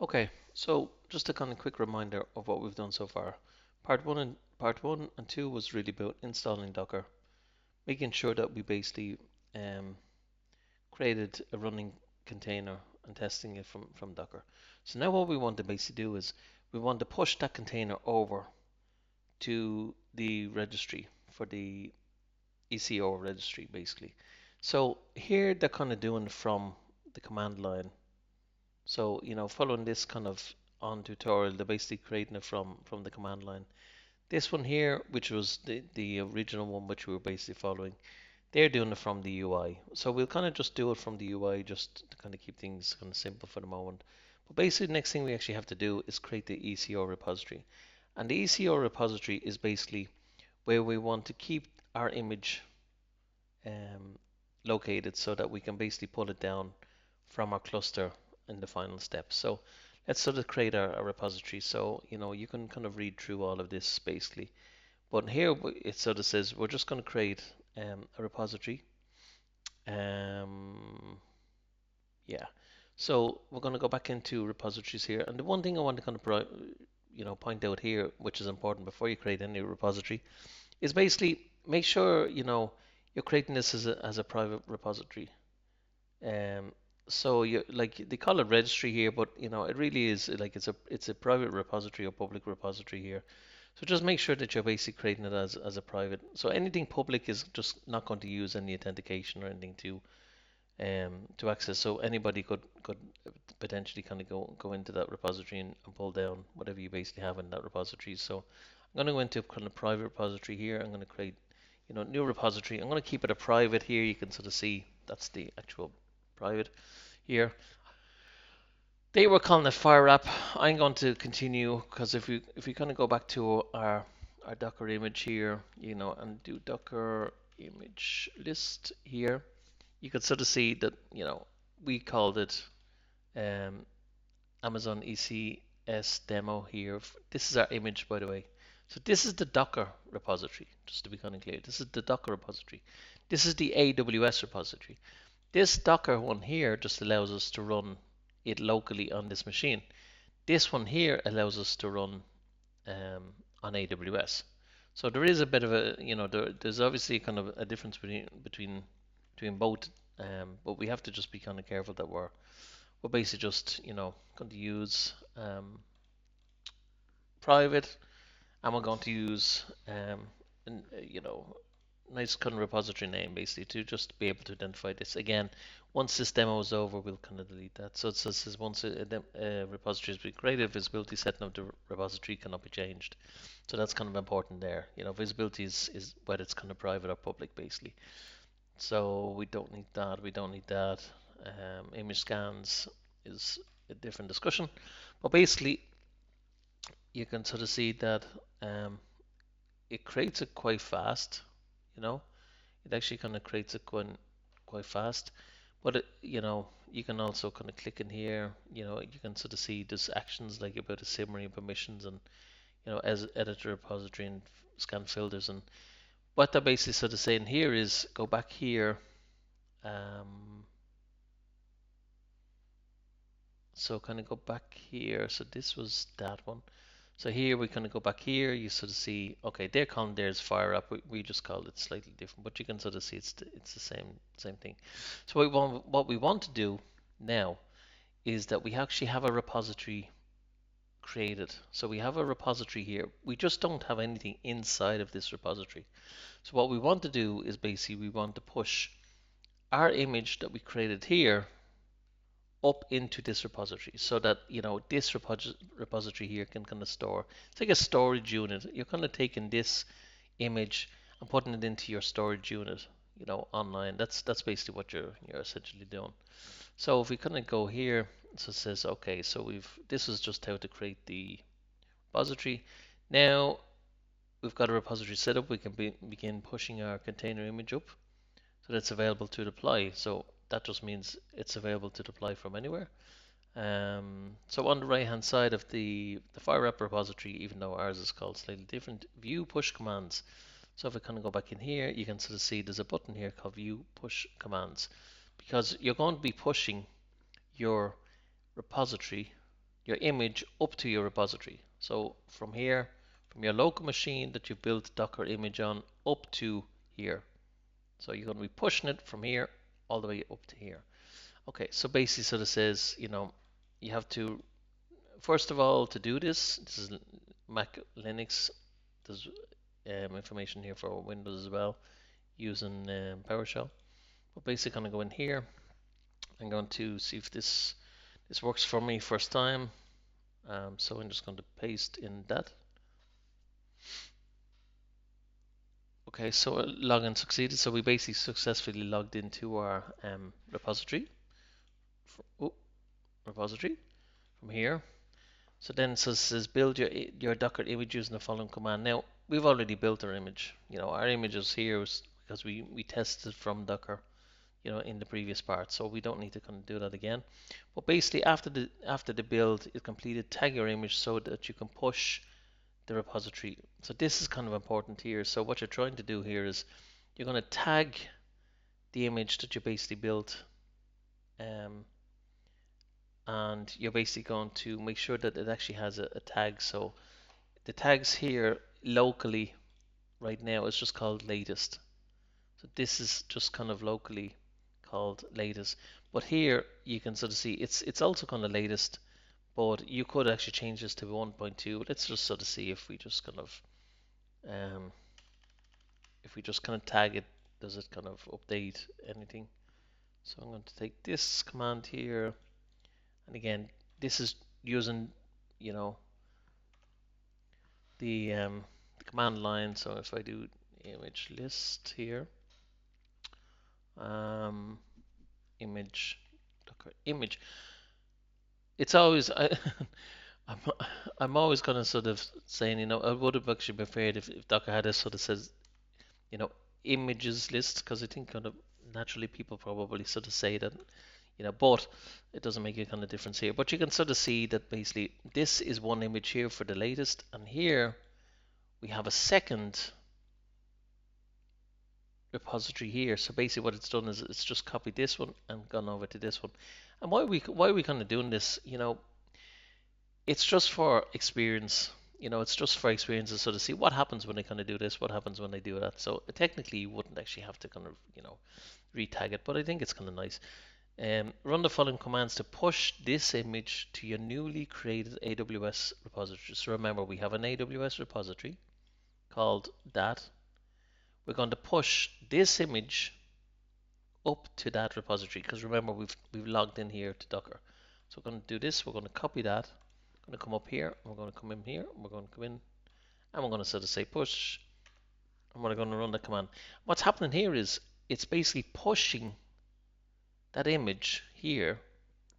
Okay, so just a kind of quick reminder of what we've done so far. Part one and two was really about installing Docker, making sure that we basically um, created a running container and testing it from Docker. So now what we want to basically do is we want to push that container over to the registry for the ECO registry basically. So here they're kind of doing from the command line. So, following this kind of on tutorial, they're basically creating it from the command line. This one here, which was the original one which we were basically following, they're doing it from the UI. So we'll kind of just do it from the UI just to kind of keep things kind of simple for the moment. But basically, the next thing we actually have to do is create the ECO repository. And the ECO repository is basically where we want to keep our image um, located so that we can basically pull it down from our cluster in the final step. So let's sort of create a repository. So, you can kind of read through all of this basically. But here it sort of says we're just going to create a repository. Um, yeah. So we're going to go back into repositories here. And the one thing I want to kind of point out here, which is important before you create any repository, is basically make sure you're creating this as a private repository. Um, so you like they call it registry here, but it really is like it's a private repository or public repository here. So just make sure that you're basically creating it as a private. So anything public is just not going to use any authentication or anything to access. So anybody could potentially kind of go into that repository and pull down whatever you basically have in that repository. So I'm going to go into kind of private repository here. I'm going to create new repository. I'm going to keep it a private here. You can sort of see that's the actual private here. They were calling it fire app. I'm going to continue because if we kind of go back to our Docker image here, and do Docker image list here, you can sort of see that we called it um, Amazon ECS demo here. This is our image, by the way. So this is the Docker repository, just to be kind of clear. This is the Docker repository. This is the AWS repository. This Docker one here just allows us to run it locally on this machine. This one here allows us to run on AWS. So there is a bit of there's obviously kind of a difference between both, but we have to just be kind of careful that we're basically just going to use private, and we're going to use an, nice kind of repository name basically to just be able to identify this. Again, once this demo is over, we'll kind of delete that. So it says once a repository has been created, visibility setting of the repository cannot be changed. So that's kind of important there. Visibility is whether it's kind of private or public basically. So we don't need that. We don't need that. Image scans is a different discussion, but basically you can sort of see that um, it creates it quite fast. You know, it actually kind of creates it quite fast. But you can also kind of click in here. You can sort of see there's actions like about a summary and permissions, and as editor repository and scan filters. And what they're basically sort of saying here is go back here. Um, so kind of go back here. So this was that one. So here we kind of go back here. You sort of see, okay, they're calling theirs fire up. We just called it slightly different, but you can sort of see it's the same thing. So what we want to do now is that we actually have a repository created. So we have a repository here. We just don't have anything inside of this repository. So what we want to do is basically we want to push our image that we created here up into this repository so that this repository here can kind of store. It's like a storage unit. You're kind of taking this image and putting it into your storage unit, online. That's basically what you're essentially doing. So if we kind of go here, so it says okay, so this is just how to create the repository. Now we've got a repository set up. We can begin pushing our container image up so that's available to deploy. So that just means it's available to deploy from anywhere. So on the right hand side of the fire app repository, even though ours is called slightly different, view push commands. So if I kind of go back in here, you can sort of see there's a button here called view push commands, because you're going to be pushing your repository, your image up to your repository. So from here, from your local machine that you've built Docker image on up to here. So you're going to be pushing it from here all the way up to here. Okay, so basically sort of says, you have to, first of all, to do this is Mac Linux. There's information here for Windows as well using PowerShell. But basically, I'm going to go in here. I'm going to see if this works for me first time. So I'm just going to paste in that. Okay, so login succeeded. So we basically successfully logged into our repository. Repository from here. So then it says build your Docker image using the following command. Now we've already built our image. Our image is here because we tested from Docker, in the previous part. So we don't need to kind of do that again. But basically after the build is completed, tag your image so that you can push the repository. So this is kind of important here. So what you're trying to do here is you're going to tag the image that you basically built, and you're basically going to make sure that it actually has a tag. So the tags here locally right now is just called latest. So this is just kind of locally called latest. But here you can sort of see it's also kind of latest, but you could actually change this to 1.2. Let's just sort of see if we just kind of tag it, does it kind of update anything? So I'm going to take this command here, and again, this is using, the command line. So if I do image list here, image Docker image, it's always I'm, I'm always kind of sort of saying, I would have actually preferred if Docker had a sort of says, images list, because I think kind of naturally people probably sort of say that, but it doesn't make a kind of difference here. But you can sort of see that basically this is one image here for the latest, and here we have a second repository here. So basically what it's done is it's just copied this one and gone over to this one. And why are we kind of doing this? It's just for experience. It's just for experience to sort of see what happens when I kind of do this, what happens when I do that. So technically you wouldn't actually have to kind of, retag it, but I think it's kind of nice. Run the following commands to push this image to your newly created AWS repository. So remember, we have an AWS repository called that. We're going to push this image up to that repository, because remember we've logged in here to Docker. So we're going to do this. We're going to copy that. We're going to come up here. We're going to come in here. We're going to come in, and we're going to sort of say push, and we're going to run the command. What's happening here is it's basically pushing that image here,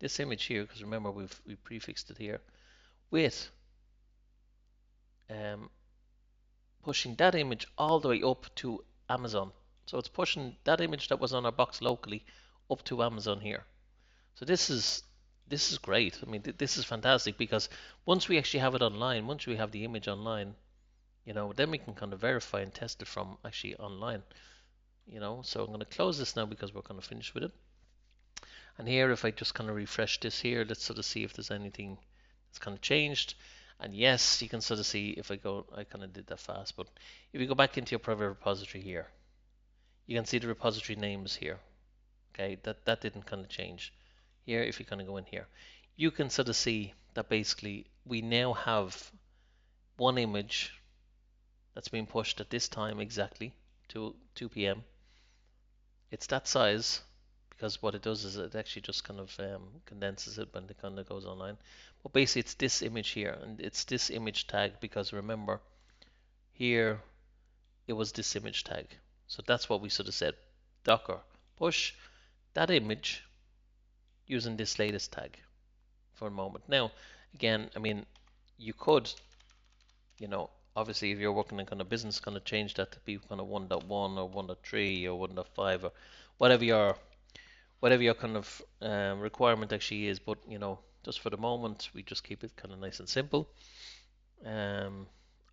this image here, because remember we prefixed it here, with pushing that image all the way up to Amazon. So it's pushing that image that was on our box locally up to Amazon here. So this is great. I mean, this is fantastic, because once we actually have it online, once we have the image online, then we can kind of verify and test it from actually online. So I'm going to close this now because we're kind of finished with it. And here, if I just kind of refresh this here, let's sort of see if there's anything that's kind of changed. And yes, you can sort of see if I kind of did that fast, but if you go back into your private repository here, you can see the repository names here. Okay, that didn't kind of change. Here, if you kind of go in here, you can sort of see that basically we now have one image that's being pushed at this time exactly to 2 p.m. It's that size, because what it does is it actually just kind of condenses it when it kind of goes online. But basically it's this image here, and it's this image tag, because remember here it was this image tag. So that's what we sort of said, Docker push that image using this latest tag for a moment. Now again, I mean, you could, obviously if you're working in kind of business, kind of change that to be kind of 1.1 or 1.3 or 1.5 or whatever your kind of requirement actually is, but just for the moment we just keep it kind of nice and simple.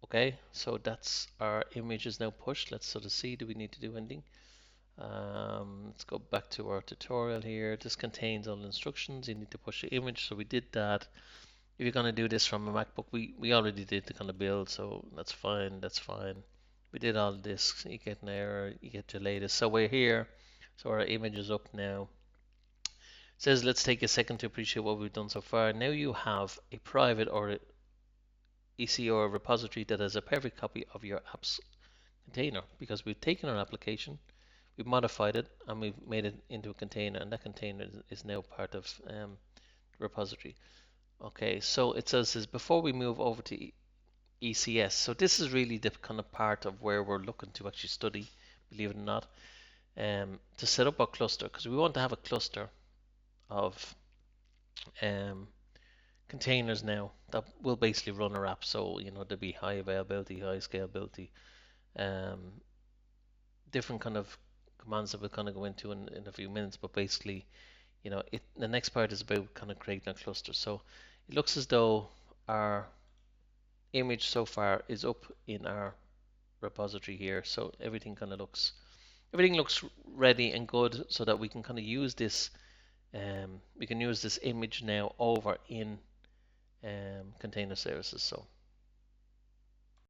Okay, so that's our image is now pushed. Let's sort of see, do we need to do anything? Let's go back to our tutorial here. This contains all instructions. You need to push the image, so we did that. if you're going to do this from a MacBook, we already did the kind of build, so that's fine, that's fine. We did all this, you get an error, you get your latest. So we're here, so our image is up now. It says let's take a second to appreciate what we've done so far. Now you have a private or EC or repository that has a perfect copy of your app's container because we've taken our application, we've modified it, and we've made it into a container, and that container is now part of the repository. Okay, so it says before we move over to ECS. So this is really the kind of part of where we're looking to actually study, believe it or not, to set up our cluster, because we want to have a cluster of um, containers now that will basically run our app. So there'll be high availability, high scalability, um, different kind of commands that we'll kind of go into in a few minutes. But basically, the next part is about kind of creating a cluster. So it looks as though our image so far is up in our repository here. So everything looks ready and good, so that we can kind of use this. We can use this image now over in container services. So